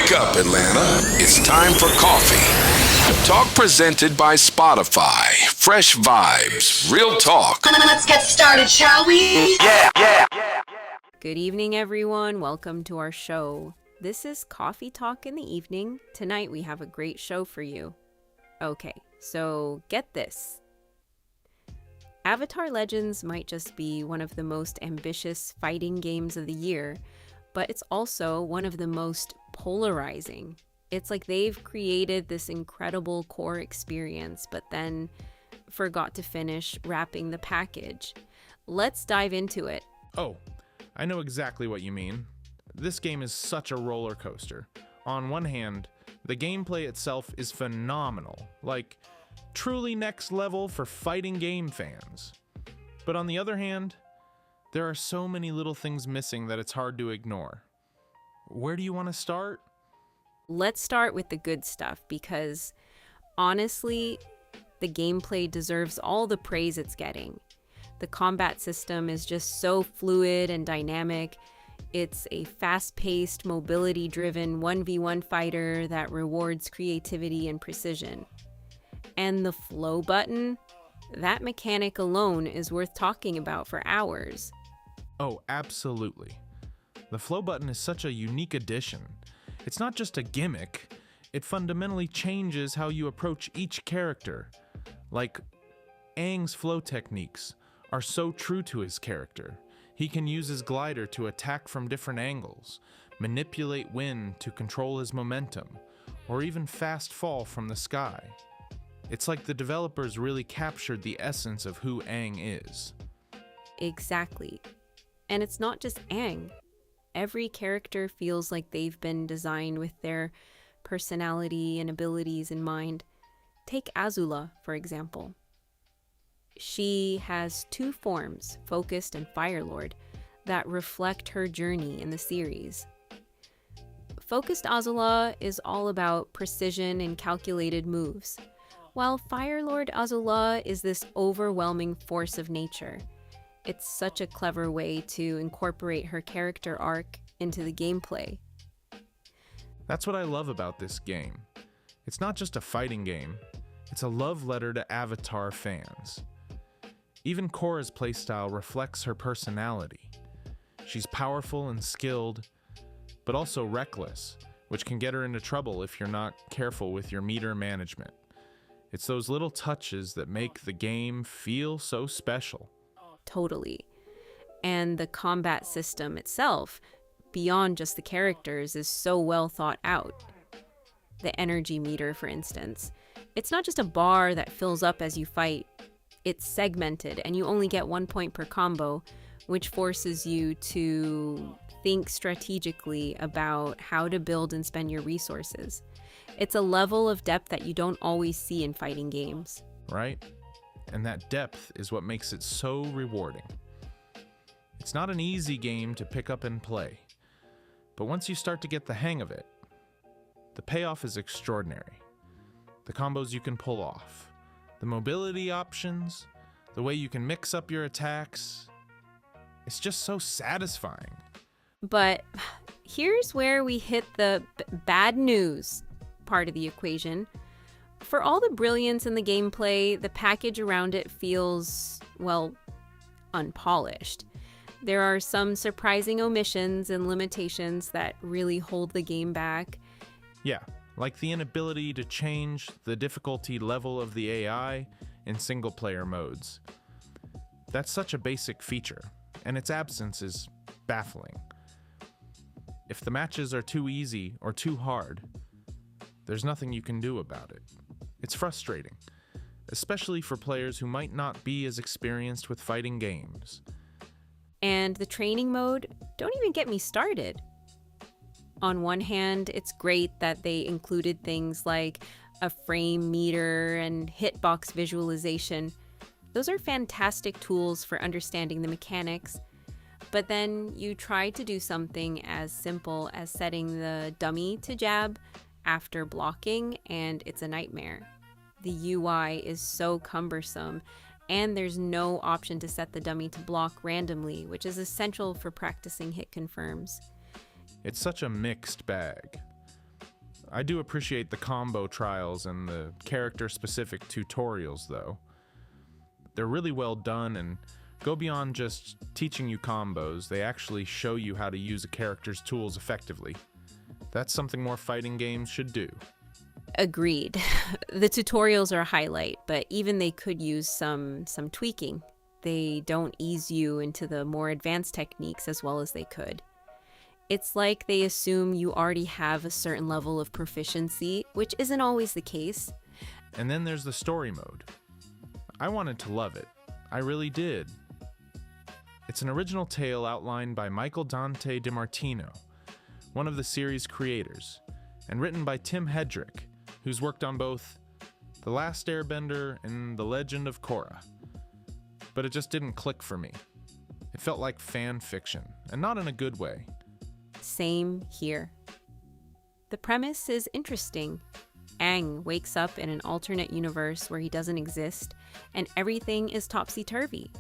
Wake up, Atlanta. It's time for coffee. Talk presented by Spotify. Fresh vibes, real talk. Let's get started, shall we? Yeah. Good evening, everyone. Welcome to our show. This is Coffee Talk in the Evening. Tonight we have a great show for you. Okay, so get this. Avatar Legends might just be one of the most ambitious fighting games of the year, but it's also one of the most polarizing. It's like they've created this incredible core experience, but then forgot to finish wrapping the package. Let's dive into it. Oh, I know exactly what you mean. This game is such a roller coaster. On one hand, the gameplay itself is phenomenal, like truly next level for fighting game fans. But on the other hand, there are so many little things missing that it's hard to ignore. Where do you want to start? Let's start with the good stuff because, honestly, the gameplay deserves all the praise it's getting. The combat system is just so fluid and dynamic. It's a fast-paced, mobility-driven 1v1 fighter that rewards creativity and precision. And the flow button, that mechanic alone is worth talking about for hours. Oh, absolutely. The flow button is such a unique addition. It's not just a gimmick, it fundamentally changes how you approach each character. Like, Aang's flow techniques are so true to his character. He can use his glider to attack from different angles, manipulate wind to control his momentum, or even fast fall from the sky. It's like the developers really captured the essence of who Aang is. Exactly. And it's not just Aang. Every character feels like they've been designed with their personality and abilities in mind. Take Azula, for example. She has two forms, Focused and Fire Lord, that reflect her journey in the series. Focused Azula is all about precision and calculated moves, while Fire Lord Azula is this overwhelming force of nature. It's such a clever way to incorporate her character arc into the gameplay. That's what I love about this game. It's not just a fighting game, it's a love letter to Avatar fans. Even Korra's playstyle reflects her personality. She's powerful and skilled, but also reckless, which can get her into trouble if you're not careful with your meter management. It's those little touches that make the game feel so special. Totally. And the combat system itself, beyond just the characters, is so well thought out. The energy meter, for instance. It's not just a bar that fills up as you fight. It's segmented, and you only get 1 point per combo, which forces you to think strategically about how to build and spend your resources. It's a level of depth that you don't always see in fighting games. Right? And that depth is what makes it so rewarding. It's not an easy game to pick up and play, but once you start to get the hang of it, the payoff is extraordinary. The combos you can pull off, the mobility options, the way you can mix up your attacks, it's just so satisfying. But here's where we hit the bad news part of the equation. For all the brilliance in the gameplay, the package around it feels, well, unpolished. There are some surprising omissions and limitations that really hold the game back. Yeah, like the inability to change the difficulty level of the AI in single-player modes. That's such a basic feature, and its absence is baffling. If the matches are too easy or too hard, there's nothing you can do about it. It's frustrating, especially for players who might not be as experienced with fighting games. And the training mode, don't even get me started. On one hand, it's great that they included things like a frame meter and hitbox visualization. Those are fantastic tools for understanding the mechanics. But then you try to do something as simple as setting the dummy to jab after blocking, and it's a nightmare. The UI is so cumbersome, and there's no option to set the dummy to block randomly, which is essential for practicing hit confirms. It's such a mixed bag. I do appreciate the combo trials and the character-specific tutorials, though. They're really well done and go beyond just teaching you combos. They actually show you how to use a character's tools effectively. That's something more fighting games should do. Agreed. The tutorials are a highlight, but even they could use some tweaking. They don't ease you into the more advanced techniques as well as they could. It's like they assume you already have a certain level of proficiency, which isn't always the case. And then there's the story mode. I wanted to love it. I really did. It's an original tale outlined by Michael Dante DiMartino, one of the series' creators, and written by Tim Hedrick, who's worked on both The Last Airbender and The Legend of Korra. But it just didn't click for me. It felt like fan fiction, and not in a good way. Same here. The premise is interesting. Aang wakes up in an alternate universe where he doesn't exist, and everything is topsy-turvy.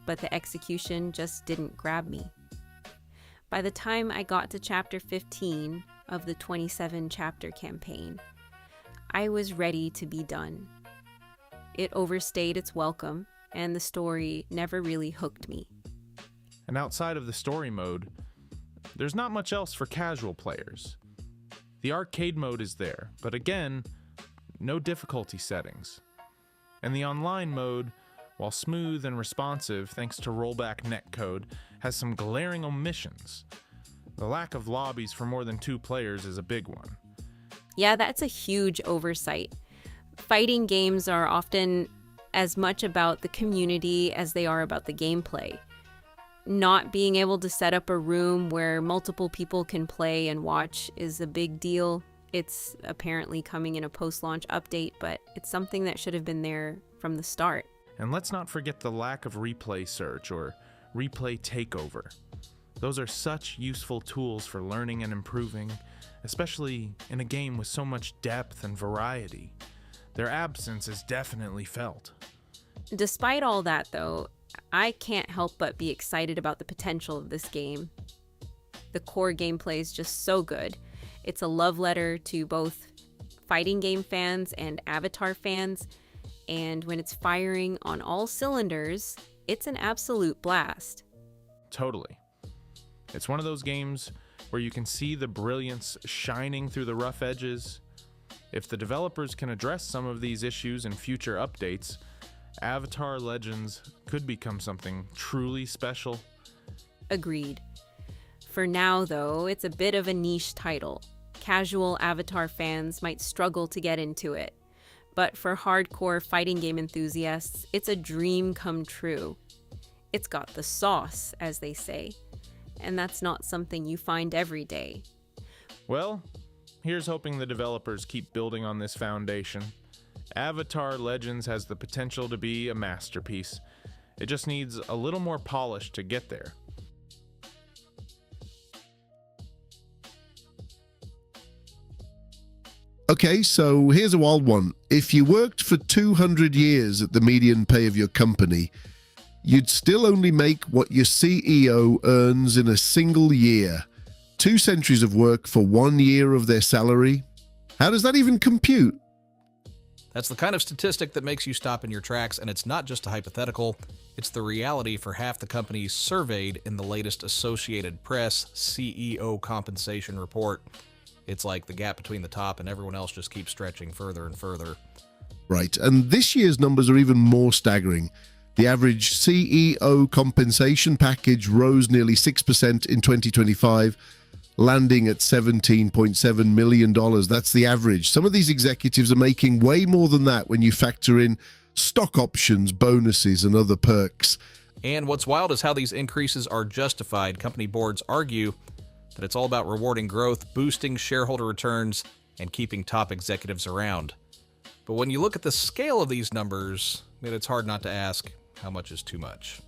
But the execution just didn't grab me. By the time I got to chapter 15 of the 27-chapter campaign, I was ready to be done. It overstayed its welcome, and the story never really hooked me. And outside of the story mode, there's not much else for casual players. The arcade mode is there, but again, no difficulty settings. And the online mode, while smooth and responsive thanks to rollback netcode, has some glaring omissions. The lack of lobbies for more than 2 players is a big one. Yeah, that's a huge oversight. Fighting games are often as much about the community as they are about the gameplay. Not being able to set up a room where multiple people can play and watch is a big deal. It's apparently coming in a post-launch update, but it's something that should have been there from the start. And let's not forget the lack of replay search or replay takeover. Those are such useful tools for learning and improving, especially in a game with so much depth and variety. Their absence is definitely felt. Despite all that, though, I can't help but be excited about the potential of this game. The core gameplay is just so good. It's a love letter to both fighting game fans and Avatar fans, and when it's firing on all cylinders, it's an absolute blast. Totally. It's one of those games where you can see the brilliance shining through the rough edges. If the developers can address some of these issues in future updates, Avatar Legends could become something truly special. Agreed. For now, though, it's a bit of a niche title. Casual Avatar fans might struggle to get into it. But for hardcore fighting game enthusiasts, it's a dream come true. It's got the sauce, as they say. And that's not something you find every day. Well, here's hoping the developers keep building on this foundation. Avatar Legends has the potential to be a masterpiece. It just needs a little more polish to get there. Okay, so here's a wild one. If you worked for 200 years at the median pay of your company, you'd still only make what your CEO earns in a single year. 2 centuries of work for 1 year of their salary? How does that even compute? That's the kind of statistic that makes you stop in your tracks, and it's not just a hypothetical. It's the reality for half the companies surveyed in the latest Associated Press CEO compensation report. It's like the gap between the top and everyone else just keeps stretching further and further. Right, and this year's numbers are even more staggering. The average CEO compensation package rose nearly 6% in 2025, landing at $17.7 million. That's the average. Some of these executives are making way more than that when you factor in stock options, bonuses, and other perks. And what's wild is how these increases are justified. Company boards argue that it's all about rewarding growth, boosting shareholder returns, and keeping top executives around. But when you look at the scale of these numbers, it's hard not to ask, how much is too much?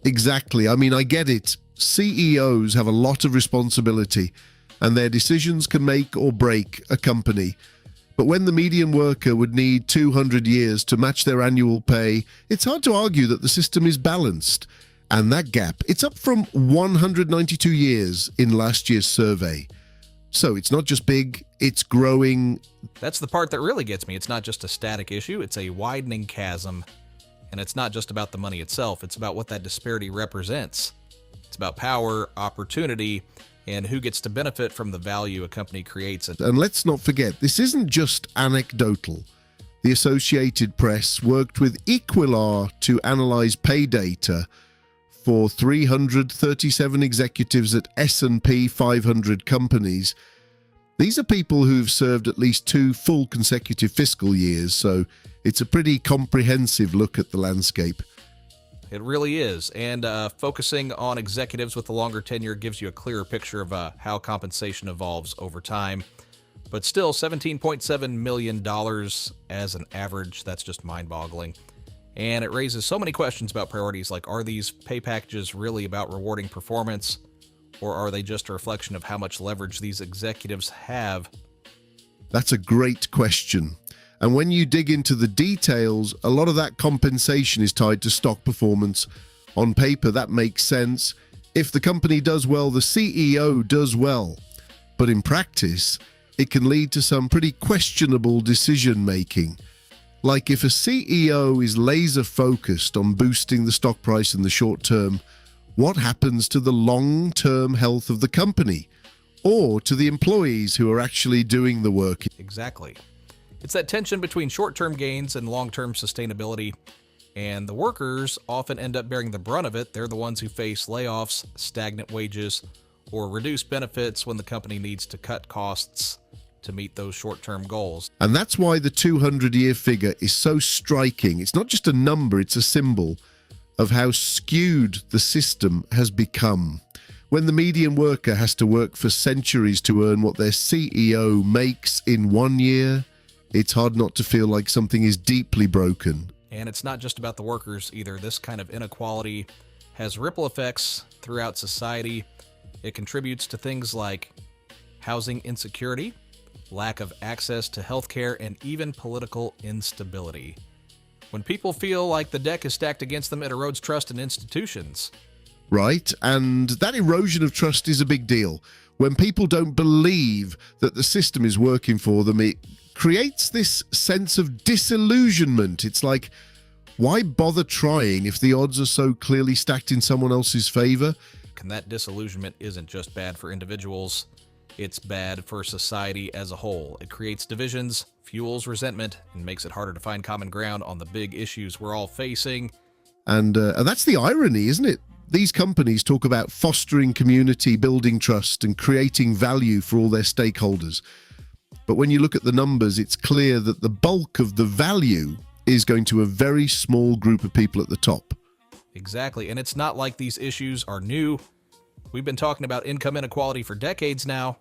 Exactly. I mean, I get it. CEOs have a lot of responsibility, and their decisions can make or break a company. But when the median worker would need 200 years to match their annual pay, it's hard to argue that the system is balanced. And that gap, it's up from 192 years in last year's survey. So it's not just big, it's growing. That's the part that really gets me. It's not just a static issue, it's a widening chasm. And it's not just about the money itself, it's about what that disparity represents. It's about power, opportunity, and who gets to benefit from the value a company creates. And let's not forget, this isn't just anecdotal. The Associated Press worked with Equilar to analyze pay data for 337 executives at S&P 500 companies. These are people who've served at least 2 full consecutive fiscal years, so it's a pretty comprehensive look at the landscape. It really is, and focusing on executives with a longer tenure gives you a clearer picture of how compensation evolves over time. But still, $17.7 million as an average, that's just mind-boggling. And it raises so many questions about priorities, like are these pay packages really about rewarding performance, or are they just a reflection of how much leverage these executives have? That's a great question. And when you dig into the details, a lot of that compensation is tied to stock performance. On paper, that makes sense. If the company does well, the CEO does well. But in practice, it can lead to some pretty questionable decision-making. Like if a CEO is laser-focused on boosting the stock price in the short term, what happens to the long-term health of the company? Or to the employees who are actually doing the work? Exactly. It's that tension between short-term gains and long-term sustainability, and the workers often end up bearing the brunt of it. They're the ones who face layoffs, stagnant wages, or reduced benefits when the company needs to cut costs to meet those short-term goals. And that's why the 200-year figure is so striking. It's not just a number, it's a symbol of how skewed the system has become. When the median worker has to work for centuries to earn what their CEO makes in 1 year, it's hard not to feel like something is deeply broken. And it's not just about the workers either. This kind of inequality has ripple effects throughout society. It contributes to things like housing insecurity, lack of access to healthcare, and even political instability. When people feel like the deck is stacked against them, it erodes trust in institutions. Right? And that erosion of trust is a big deal. When people don't believe that the system is working for them, it creates this sense of disillusionment. It's like, why bother trying if the odds are so clearly stacked in someone else's favor? And that disillusionment isn't just bad for individuals, it's bad for society as a whole. It creates divisions, fuels resentment, and makes it harder to find common ground on the big issues we're all facing. And that's the irony, isn't it? These companies talk about fostering community, building trust, and creating value for all their stakeholders. But when you look at the numbers, it's clear that the bulk of the value is going to a very small group of people at the top. Exactly, and it's not like these issues are new. We've been talking about income inequality for decades now,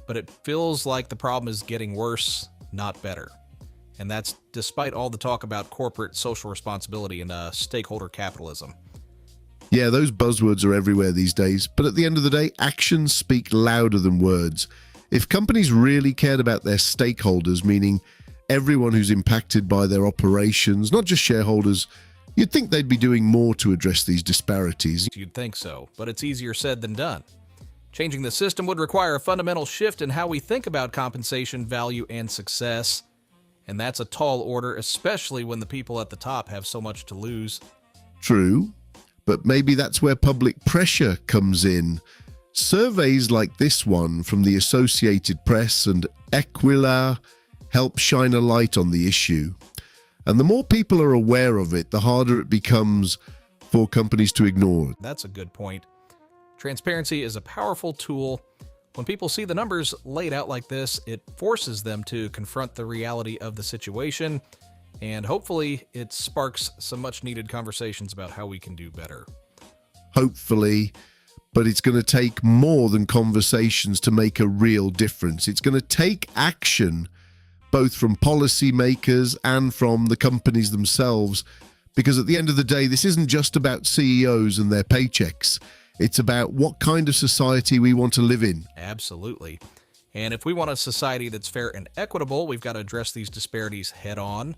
but it feels like the problem is getting worse, not better. And that's despite all the talk about corporate social responsibility and stakeholder capitalism. Yeah, those buzzwords are everywhere these days, but at the end of the day, actions speak louder than words. If companies really cared about their stakeholders, meaning everyone who's impacted by their operations, not just shareholders, you'd think they'd be doing more to address these disparities. You'd think so, but it's easier said than done. Changing the system would require a fundamental shift in how we think about compensation, value, and success. And that's a tall order, especially when the people at the top have so much to lose. True, but maybe that's where public pressure comes in. Surveys like this one from the Associated Press and Equilar help shine a light on the issue. And the more people are aware of it, the harder it becomes for companies to ignore. That's a good point. Transparency is a powerful tool. When people see the numbers laid out like this, it forces them to confront the reality of the situation, and hopefully it sparks some much-needed conversations about how we can do better. Hopefully, but it's going to take more than conversations to make a real difference. It's going to take action, both from policymakers and from the companies themselves, because at the end of the day, this isn't just about CEOs and their paychecks. It's about what kind of society we want to live in. Absolutely. And if we want a society that's fair and equitable, we've got to address these disparities head on.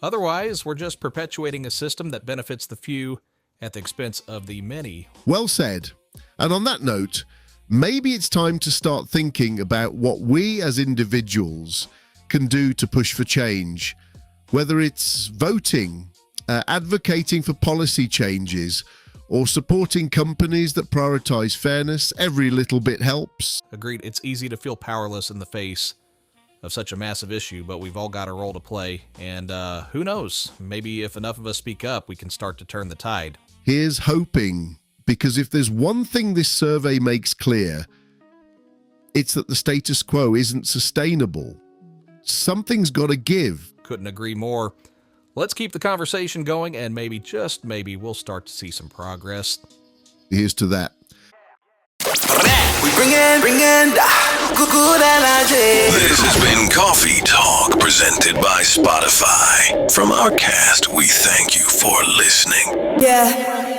Otherwise, we're just perpetuating a system that benefits the few at the expense of the many. Well said. And on that note, maybe it's time to start thinking about what we as individuals can do to push for change, whether it's voting, advocating for policy changes, or supporting companies that prioritize fairness. Every little bit helps. Agreed. It's easy to feel powerless in the face of such a massive issue, but we've all got a role to play. And who knows? Maybe if enough of us speak up, we can start to turn the tide. Here's hoping, because if there's one thing this survey makes clear, it's that the status quo isn't sustainable. Something's got to give. Couldn't agree more. Let's keep the conversation going, and maybe, just maybe, we'll start to see some progress. Here's to that. We bring in good energy. This has been Coffee Talk, presented by Spotify. From our cast, we thank you for listening. Yeah.